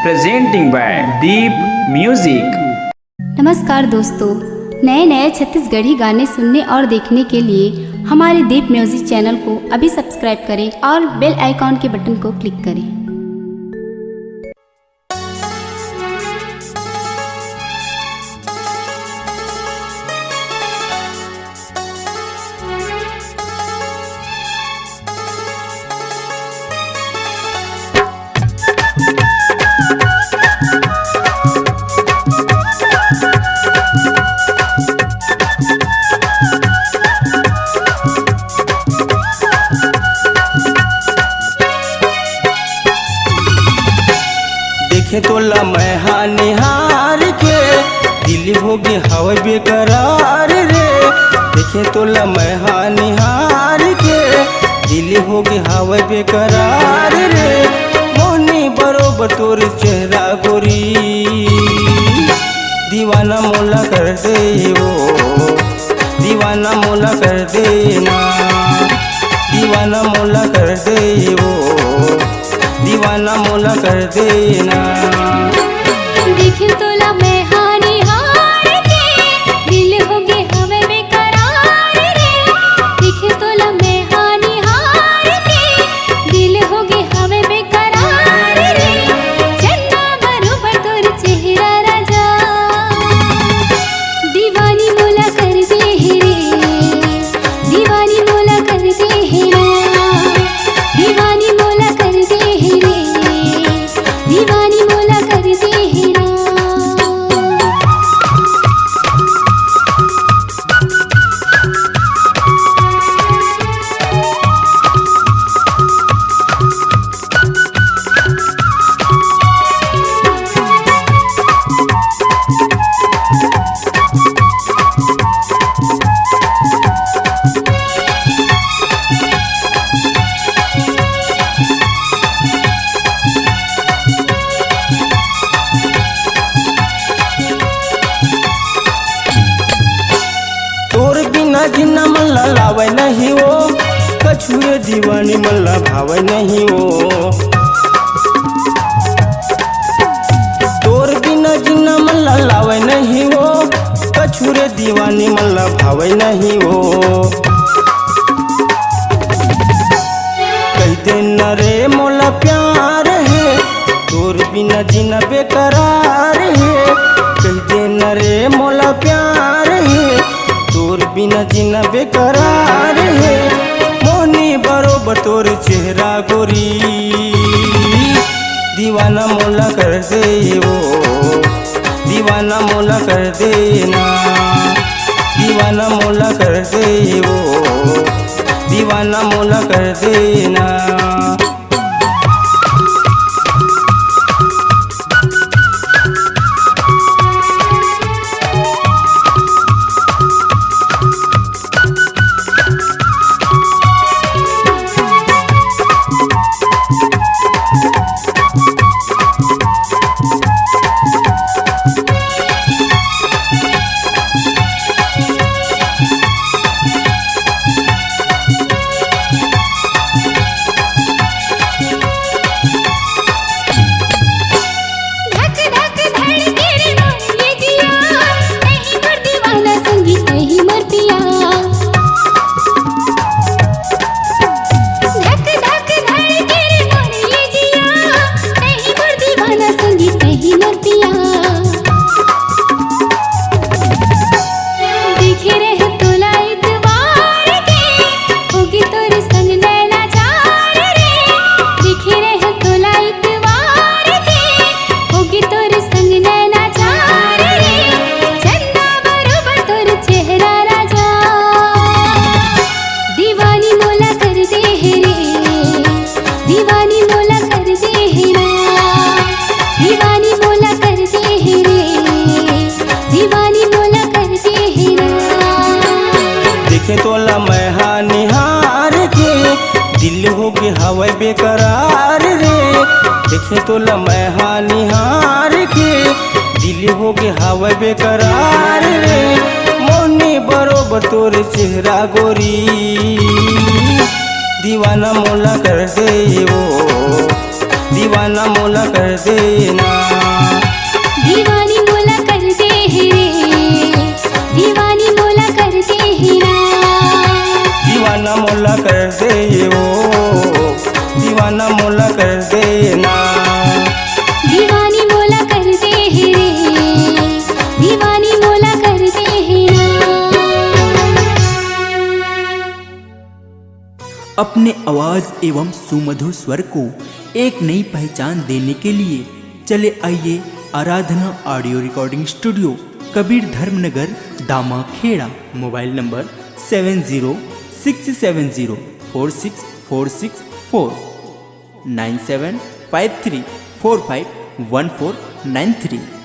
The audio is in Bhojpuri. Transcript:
presenting by Deep Music। नमस्कार दोस्तों, नए नए छत्तीसगढ़ी गाने सुनने और देखने के लिए हमारे दीप म्यूजिक चैनल को अभी सब्सक्राइब करें और बेल आइकॉन के बटन को क्लिक करें। देखे तोला मैं हानिहार के दिल हो गे हवा बेकरार रे। देखे तोला मैं हानिहार के दिल हो गे हवा बेकरार रे। मोनी बरोबर तोर चेहरा गोरी दीवाना मोला कर दे वो, दीवाना मोला कर देना, दीवाना मोला कर दे वो, दीवाना मोला कर देना। देखे तोला मैं हानिहार के दिल हो गे हवे बेकरार रे। देखे तोला मैं हानिहार के दिल हो गे हवे बेकरार रे। चन्ना बरोबर तोर चेहरा राजा दीवानी मोला कर दे रे, दीवानी मोला कर दे रे, दीवानी मोला कर दे रे, दीवानी मोला कर दे हीरा। तोर बिना जिन्ना मल्ला लावे नहीं वो, कछुए दीवानी मल्ला भावे नहीं वो। तोर बिना जिन्ना मल्ला लावे नहीं वो, कछुए दीवानी मल्ला भावे नहीं वो। कह देना रे मोला प्यार है, तोर बिना जीना बेकरार है। कह देना रे मोला प्यार है, तोर बिना जीना बेकरार है। मोनी बरोबर तोर चेहरा गोरी दीवाना मोला कर दे वो, दीवाना मोला कर देना, दीवाना मोला कर दे वो, दीवाना मोला कर देना। देखे तोला मैं हानिहार के दिल हो गे हवा बेकरार रे। देखे तोला मैं हानिहार के दिल हो गे हवा बेकरार रे। मोनी बरोबर तोर चेहरा गोरी दीवाना मोला कर दे वो, दीवाना मोला कर देना। दीवानी मोला कर दे रे, दीवानी मोला कर दे ना। दीवाना मोला कर दे ओ, दीवाना मोला कर देना। दीवानी मोला कर दे रे, दीवानी मोला कर दे ना। अपने आवाज एवं सुमधुर स्वर को एक नई पहचान देने के लिए चले आइए Aradhana audio recording studio, Kabir Dharmnagar, Dama Kheda. Mobile number 7067046464 9753451493।